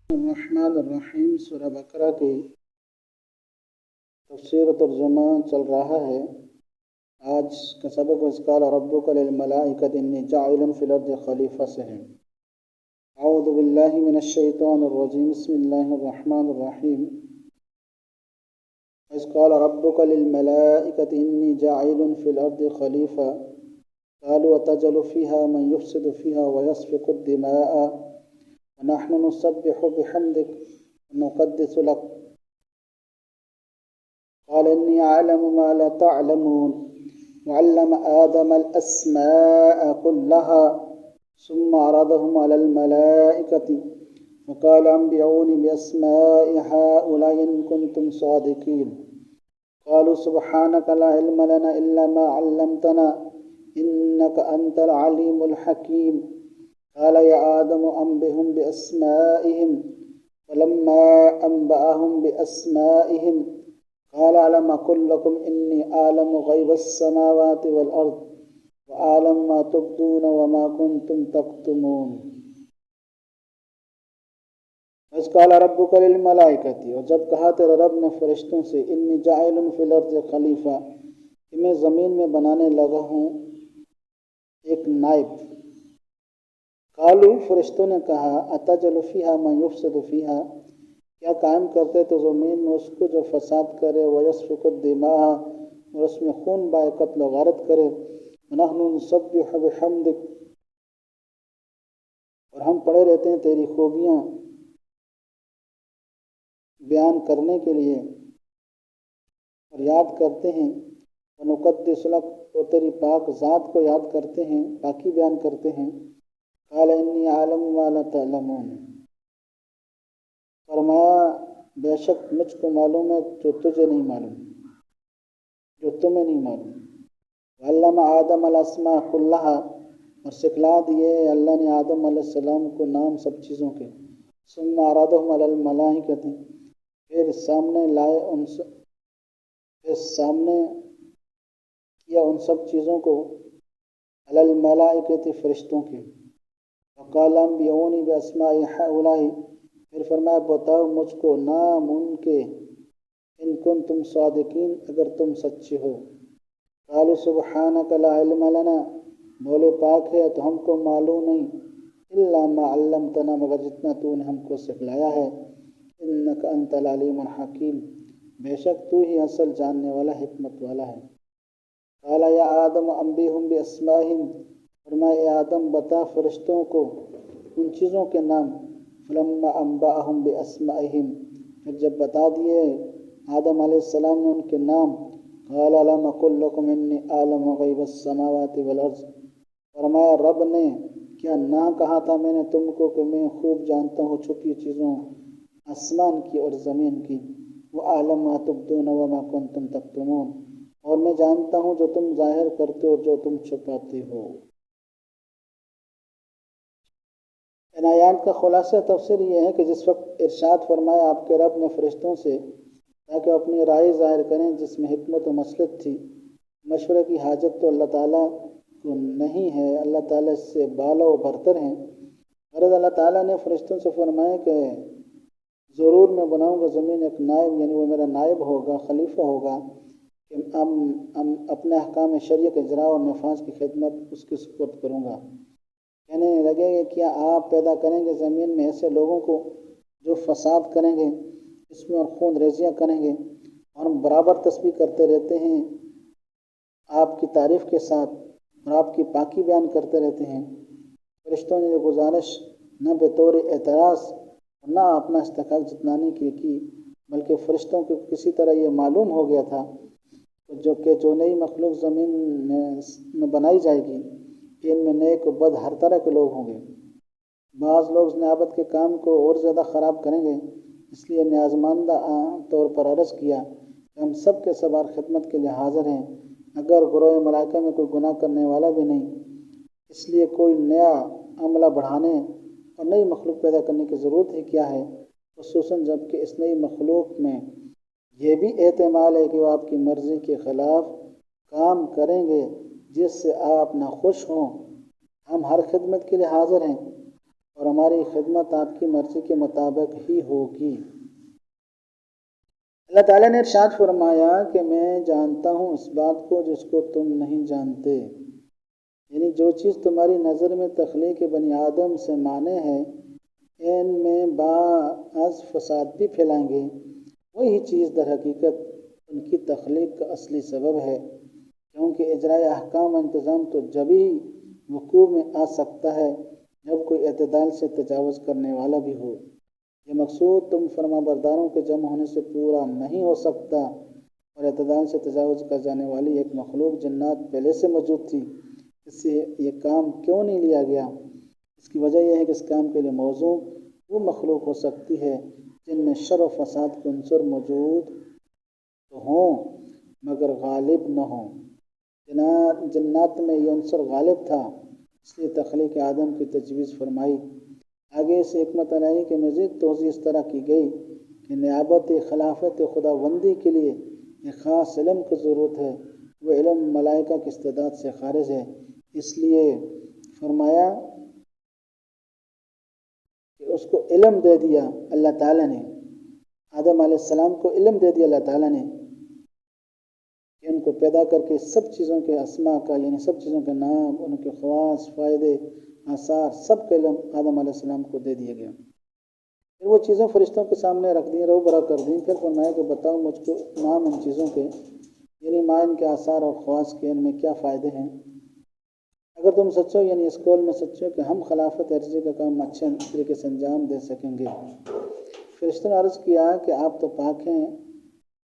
الرحمن الرحیم سورہ بقرہ کی تفسیر و ترجمہ چل رہا ہے۔ آج کا سبق وَإِذْ قَالَ رَبُّكَ لِلْمَلَائِكَةِ إِنِّي جَاعِلٌ فِي الْأَرْضِ خَلِيفَةً سے ہے۔ اعوذ باللہ من الشیطان الرجیم، بسم اللہ الرحمن الرحیم۔ وَإِذْ قَالَ رَبُّكَ لِلْمَلَائِكَةِ إِنِّي جَاعِلٌ فِي الْأَرْضِ خَلِيفَةً قَالُوا أَتَجْعَلُ فِيهَا مَن يُفْسِدُ فِيهَا وَيَسْفِكُ الدِّمَاءَ وَنَحْنُ نُسَبِّحُ بِحَمْدِكَ وَنُقَدِّسُ لَكَ قال إني أعلم ما لا تعلمون وعلم آدم الأسماء كلها ثم عرضهم على الملائكة فقال أنبئوني بأسماء هؤلاء إن كنتم صادقين قالوا سبحانك لا علم لنا إلا ما علمتنا إنك أنت العليم الحكيم قال يا آدم أنبئهم بأسمائهم فلما أنبأهم بأسمائهم قال ألم أقل لكم إني أعلم غيب السماوات والأرض وأعلم ما تبدون وما كنتم تكتمون۔ وَإِذْ قَالَ رَبُّكَ لِلْمَلَائِكَةِ، اور جب کہا تیرا رب نے فرشتوں سے، إِنِّي جَاعِلٌ فِي الْأَرْضِ خلیفہ، کہ میں زمین میں بنانے لگا ہوں ایک نائب۔ قالوا، فرشتوں نے کہا، أَتَجْعَلُ فِيهَا مَن يُفْسِدُ فِيهَا، کیا قائم کرتے تو زمین میں اس کو جو فساد کرے، وَيَسْفِكُ الدِّمَاءَ، اور اس میں خون بائے قتل و غارت کرے، وَنَحْنُ نُسَبِّحُ بِحَمْدِكَ، اور ہم پڑے رہتے ہیں تیری خوبیاں بیان کرنے کے لیے اور یاد کرتے ہیں، وَنُقَدِّسُ لَكَ، اور تیری پاک ذات کو یاد کرتے ہیں، پاکی بیان کرتے ہیں۔ قَالَ إِنِّي أَعْلَمُ مَا لَا تَعْلَمُونَ، فرمایا بے شک مجھ کو معلوم ہے جو تجھے نہیں معلوم، جو تمہیں نہیں معلوم۔ وَعَلَّمَ آدَمَ الْأَسْمَاءَ كُلَّهَا، اور سکھلا دیے اللہ نے آدم علیہ السلام کو نام سب چیزوں کے۔ ثُمَّ عَرَضَهُمْ عَلَى الْمَلَائِكَةِ، پھر سامنے لائے سامنے کیا ان سب چیزوں کو، علی الملائکۃ، فرشتوں کے۔ وقال انبئونی باسماء ہؤلاء، پھر فرمایا بتاؤ مجھ کو نام ان کے، ان کنتم صادقین، اگر تم سچے ہو۔ قالوا سبحانک لا علم لنا، بولے پاک ہے تو ہم کو معلوم نہیں، الا ما علمتنا، مگر جتنا تو نے ہم کو سکھلایا ہے، انک انت العلیم الحکیم، بے شک تو ہی اصل جاننے والا، حکمت والا ہے۔ قال یا آدم انبئہم باسمائہم، فرمایا اے آدم بتا فرشتوں کو ان چیزوں کے نام۔ فلما انبأہم باسمائہم، پھر جب بتا دیے آدم علیہ السلام نے ان کے نام، قال الم اقل لکم انی اعلم غیب السماوات والارض، فرمایا رب نے کیا نہ کہا تھا میں نے تم کو کہ میں خوب جانتا ہوں چھپی چیزوں آسمان کی اور زمین کی، وَأَعْلَمُ مَا تُبْدُونَ وَمَا كُنْتُمْ تَكْتُمُونَ، اور میں جانتا ہوں جو تم ظاہر کرتے ہو اور جو تم چھپاتے ہو۔ ان آیات کا خلاصہ تفسیر یہ ہے کہ جس وقت ارشاد فرمایا آپ کے رب نے فرشتوں سے تاکہ اپنی رائے ظاہر کریں جس میں حکمت و مصلحت تھی، مشورے کی حاجت تو اللہ تعالیٰ کو نہیں ہے، اللہ تعالیٰ اس سے بالا و برتر ہیں۔ غرض اللہ تعالیٰ نے فرشتوں سے فرمایا کہ ضرور میں بناؤں گا زمین ایک نائب، یعنی وہ میرا نائب ہوگا، خلیفہ ہوگا، کہ اپنے احکام شریعت اجرا اور نفاذ کی خدمت اس کی سپرد کروں گا۔ کہنے لگے کہ کیا آپ پیدا کریں گے زمین میں ایسے لوگوں کو جو فساد کریں گے اس میں اور خون ریزیاں کریں گے، اور ہم برابر تسبیح کرتے رہتے ہیں آپ کی تعریف کے ساتھ اور آپ کی پاکی بیان کرتے رہتے ہیں۔ فرشتوں نے یہ گزارش نہ بطور اعتراض نہ اپنا استحقاق جتلانے کی بلکہ فرشتوں کو کسی طرح یہ معلوم ہو گیا تھا جو نئی مخلوق زمین میں بنائی جائے گی ان میں نیک و بد ہر طرح کے لوگ ہوں گے۔ بعض لوگ نیابت کے کام کو اور زیادہ خراب کریں گے، اس لیے نیازمندہ طور پر عرض کیا کہ ہم سب کے سوار خدمت کے لیے حاضر ہیں، اگر گروہ ملائکہ میں کوئی گناہ کرنے والا بھی نہیں، اس لیے کوئی نیا عملہ بڑھانے اور نئی مخلوق پیدا کرنے کی ضرورت ہی کیا ہے، خصوصاً جب کہ اس نئی مخلوق میں یہ بھی احتمال ہے کہ وہ آپ کی مرضی کے خلاف کام کریں گے جس سے آپ ناخوش ہوں۔ ہم ہر خدمت کے لیے حاضر ہیں اور ہماری خدمت آپ کی مرضی کے مطابق ہی ہوگی۔ اللہ تعالیٰ نے ارشاد فرمایا کہ میں جانتا ہوں اس بات کو جس کو تم نہیں جانتے، یعنی جو چیز تمہاری نظر میں تخلیق بنی آدم سے مانے ہے، ان میں بعض فساد بھی پھیلائیں گے، وہی چیز در حقیقت ان کی تخلیق کا اصلی سبب ہے، کیونکہ اجرائے احکام و انتظام تو جبھی وقوع میں آ سکتا ہے جب کوئی اعتدال سے تجاوز کرنے والا بھی ہو۔ یہ مقصود تم فرما برداروں کے جمع ہونے سے پورا نہیں ہو سکتا، اور اعتدال سے تجاوز کر جانے والی ایک مخلوق جنات پہلے سے موجود تھی، اس سے یہ کام کیوں نہیں لیا گیا؟ اس کی وجہ یہ ہے کہ اس کام کے لیے موضوع وہ مخلوق ہو سکتی ہے جن میں شر و فساد کے عنصر موجود تو ہوں مگر غالب نہ ہوں۔ جنات میں یہ عنصر غالب تھا، اس لیے تخلیق آدم کی تجویز فرمائی۔ آگے سے حکمت علائی کے مزید توضیح اس طرح کی گئی کہ نیابت خلافت خداوندی کے لیے ایک خاص علم کی ضرورت ہے، وہ علم ملائکہ کی استعداد سے خارج ہے، اس لیے فرمایا کہ اس کو علم دے دیا اللہ تعالیٰ نے، آدم علیہ السلام کو علم دے دیا اللہ تعالیٰ نے کہ ان کو پیدا کر کے سب چیزوں کے اسماء کا، یعنی سب چیزوں کے نام، ان کے خواص، فائدے، آثار، سب کا علم آدم علیہ السلام کو دے دیا گیا۔ پھر وہ چیزیں فرشتوں کے سامنے رکھ دیں، رو برا کر دیں، پھر فرمایا کہ بتاؤ مجھ کو نام ان چیزوں کے، یعنی ماں ان کے آثار اور خواص کے، ان میں کیا فائدے ہیں۔ اگر تم سچے ہو، یعنی اس قول میں سچے ہو کہ ہم خلافت عرضی کا کام اچھے طریقے سے انجام دے سکیں گے۔ فرشتوں نے عرض کیا کہ آپ تو پاک ہیں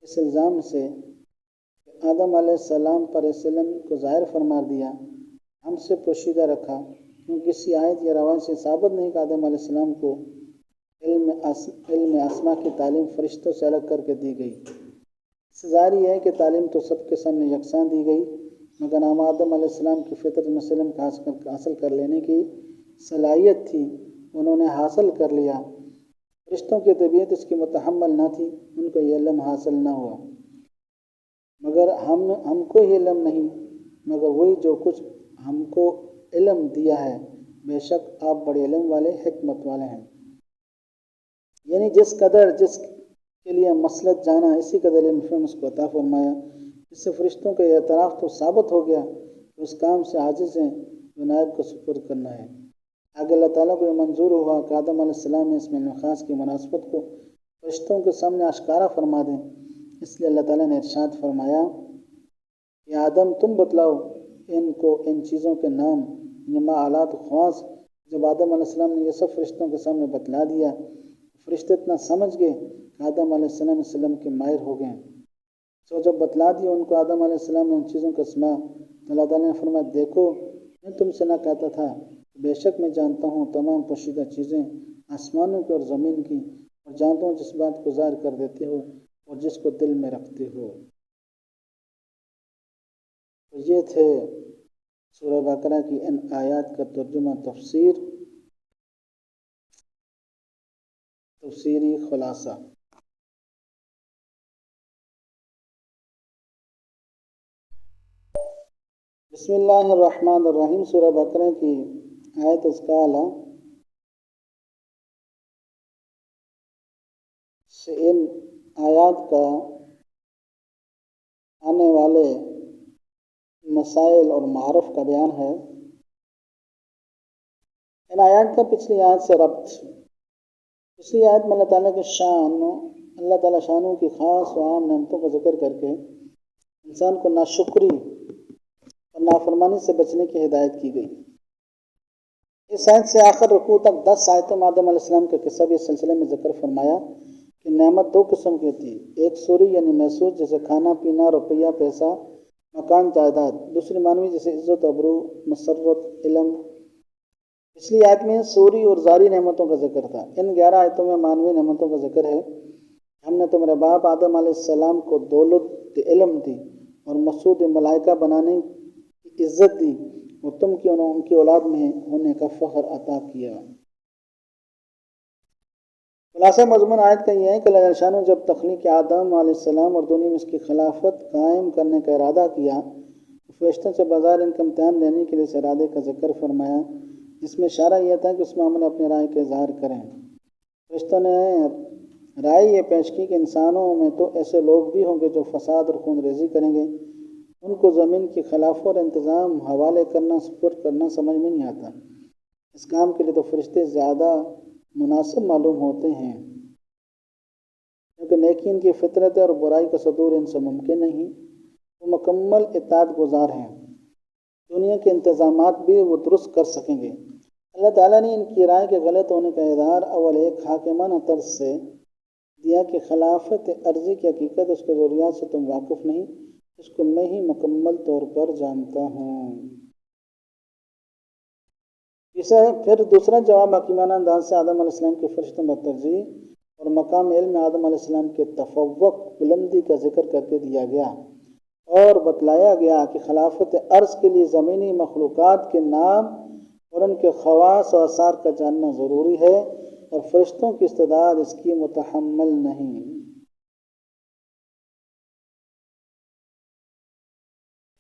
اس الزام سے کہ آدم علیہ السلام پر اس علم کو ظاہر فرما دیا، ہم سے پوشیدہ رکھا، کیونکہ کسی آیت یا روایت سے ثابت نہیں کہ آدم علیہ السلام کو علم اسماء کی تعلیم فرشتوں سے الگ کر کے دی گئی۔ اس سے ظاہر یہ ہے کہ تعلیم تو سب کے سامنے یکساں دی گئی، مگر آدم علیہ السلام کی فطرت میں علم حاصل کر لینے کی صلاحیت تھی، انہوں نے حاصل کر لیا۔ فرشتوں کی طبیعت اس کی متحمل نہ تھی، ان کو یہ علم حاصل نہ ہوا، مگر ہم کو یہ علم نہیں، مگر وہی جو کچھ ہم کو علم دیا ہے، بے شک آپ بڑے علم والے، حکمت والے ہیں۔ یعنی جس کے لیے مسلط جانا، اسی قدر علم فہم اس کو عطا فرمایا، اس سے فرشتوں کا اعتراف تو ثابت ہو گیا کہ اس کام سے عاجز ہیں جو نائب کو سپرد کرنا ہے۔ آگے اللہ تعالیٰ کو یہ منظور ہوا کہ آدم علیہ السلام نے اس میں خاص کی مناسبت کو فرشتوں کے سامنے اشکارا فرما دیں، اس لیے اللہ تعالیٰ نے ارشاد فرمایا کہ آدم تم بتلاؤ ان چیزوں کے نام، یعنی آلات و خواص۔ جب آدم علیہ السلام نے یہ سب فرشتوں کے سامنے بتلا دیا، فرشتے اتنا سمجھ گئے کہ آدم علیہ السلام کے ماہر ہو گئے۔ سو جب بتلا دیا ان کو آدم علیہ السلام نے ان چیزوں کا اسماء، تو اللہ تعالیٰ نے فرمایا دیکھو میں تم سے نہ کہتا تھا، بے شک میں جانتا ہوں تمام پوشیدہ چیزیں آسمانوں کی اور زمین کی، اور جانتا ہوں جس بات کو ظاہر کر دیتے ہو اور جس کو دل میں رکھتے ہو۔ تو یہ تھے سورہ بقرہ کی ان آیات کا ترجمہ، تفسیری خلاصہ۔ بسم اللہ الرحمن الرحیم۔ سورہ بقرہ کی آیت اسکالہ سے ان آیات کا آنے والے مسائل اور معارف کا بیان ہے۔ ان آیات کا پچھلی آیت سے ربط۔ پچھلی آیت میں اللہ تعالیٰ کے اللہ تعالیٰ شانوں کی خاص و عام نعمتوں کا ذکر کر کے انسان کو ناشکری اور نافرمانی سے بچنے کی ہدایت کی گئی۔ اس آیت سے آخر رکوع تک 10 آیتوں میں آدم علیہ السلام کا قصہ بھی اس سلسلے میں ذکر فرمایا کہ نعمت 2 قسم کی تھی، ایک سوری یعنی محسوس جیسے کھانا پینا، روپیہ پیسہ، مکان جائیداد، دوسری معنوی جیسے عزت ابرو، مسرت، علم۔ پچھلی آیت میں سوری اور ظاہری نعمتوں کا ذکر تھا، ان 11 آیتوں میں معنوی نعمتوں کا ذکر ہے۔ ہم نے تمہارے باپ آدم علیہ السلام کو دولت علم دی اور مسعود ملائکہ بنانے کی عزت دی، اور تم کی ان کی اولاد میں ہونے کا فخر عطا کیا۔ خلاصہ مضمون آیت کا یہ ہے کہ اللہ جل شانہ جب تخلیق آدم علیہ السلام اور دنیا میں اس کی خلافت قائم کرنے کا ارادہ کیا، فرشتوں سے بظاہر ان کا امتحان لینے کے لیے اس ارادے کا ذکر فرمایا، جس میں اشارہ یہ تھا کہ اس معاملے میں اپنی رائے کا اظہار کریں۔ فرشتوں نے رائے یہ پیش کی کہ انسانوں میں تو ایسے لوگ بھی ہوں گے جو فساد اور خون ریزی کریں گے، ان کو زمین کی خلافت اور انتظام حوالے کرنا، سپرد کرنا سمجھ میں نہیں آتا۔ اس کام کے لیے تو فرشتے زیادہ مناسب معلوم ہوتے ہیں، کیونکہ نیکی ان کی فطرت ہے اور برائی کا صدور ان سے ممکن نہیں۔ وہ مکمل اطاعت گزار ہیں، دنیا کے انتظامات بھی وہ درست کر سکیں گے۔ اللہ تعالیٰ نے ان کی رائے کے غلط ہونے کا اظہار اول ایک حاکمانہ طرز سے دیا کہ خلافت عرضی کی حقیقت اس کے ضروریات سے تم واقف نہیں، اس کو میں ہی مکمل طور پر جانتا ہوں۔ پھر دوسرا جواب حکیمانہ انداز سے آدم علیہ السلام کے فرشتوں پر ترجیح اور مقام علم میں آدم علیہ السلام کے تفوق بلندی کا ذکر کر کے دیا گیا، اور بتلایا گیا کہ خلافت عرض کے لیے زمینی مخلوقات کے نام اور ان کے خواص و آثار کا جاننا ضروری ہے، اور فرشتوں کی استعداد اس کی متحمل نہیں۔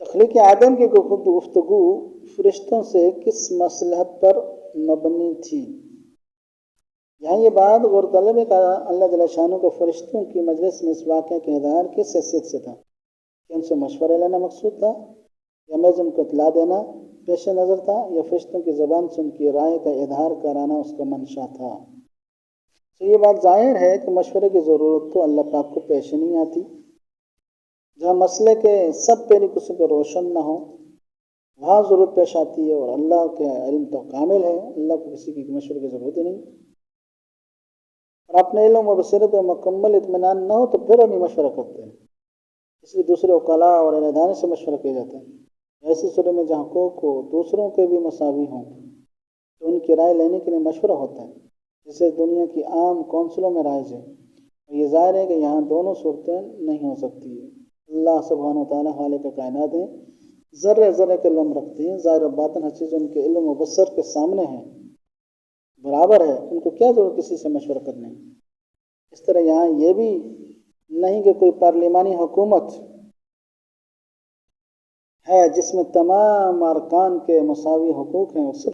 تخلیق آدم کی گفتگو فرشتوں سے کس مصلحت پر مبنی تھی؟ یہاں یہ بات غور طلب ہے کہ اللہ جل شانہ کے فرشتوں کی مجلس میں اس واقعے کا اظہار کس حیثیت سے تھا؟ کہ ان سے مشورہ لینا مقصود تھا، یا محض کو اطلاع دینا پیش نظر تھا، یا فرشتوں کی زبان سے ان کی رائے کا اظہار کرانا اس کا منشا تھا؟ تو یہ بات ظاہر ہے کہ مشورے کی ضرورت تو اللہ پاک کو پیش نہیں آتی۔ جہاں مسئلے کے سب پہلی قسم پر روشن نہ ہو وہاں ضرورت پیش آتی ہے، اور اللہ کے علم تو کامل ہے، اللہ کو کسی کی مشورے کی ضرورت ہی نہیں۔ اور اپنے علم و بصیرت میں مکمل اطمینان نہ ہو تو پھر ہم مشورہ کرتے ہیں، اس لیے دوسرے وکلاء اور اہلِ سے مشورہ کیا جاتا ہے۔ ایسی صورت میں جہاں حقوق کو دوسروں کے بھی مساوی ہوں تو ان کی رائے لینے کے لیے مشورہ ہوتا ہے، جسے دنیا کی عام کونسلوں میں رائج ہے۔ اور یہ ظاہر ہے کہ یہاں دونوں صورتیں نہیں ہو سکتی ہے۔ اللہ سبحانہ وتعالیٰ خالق کائنات ہیں، ذرے ذرے کے علم رکھتے ہیں، ظاہر و باطن ہر چیز ان کے علم و بصر کے سامنے ہے، برابر ہے، ان کو کیا ضرورت کسی سے مشورہ کرنے۔ اس طرح یہاں یہ بھی نہیں کہ کوئی پارلیمانی حکومت ہے جس میں تمام ارکان کے مساوی حقوق ہیں،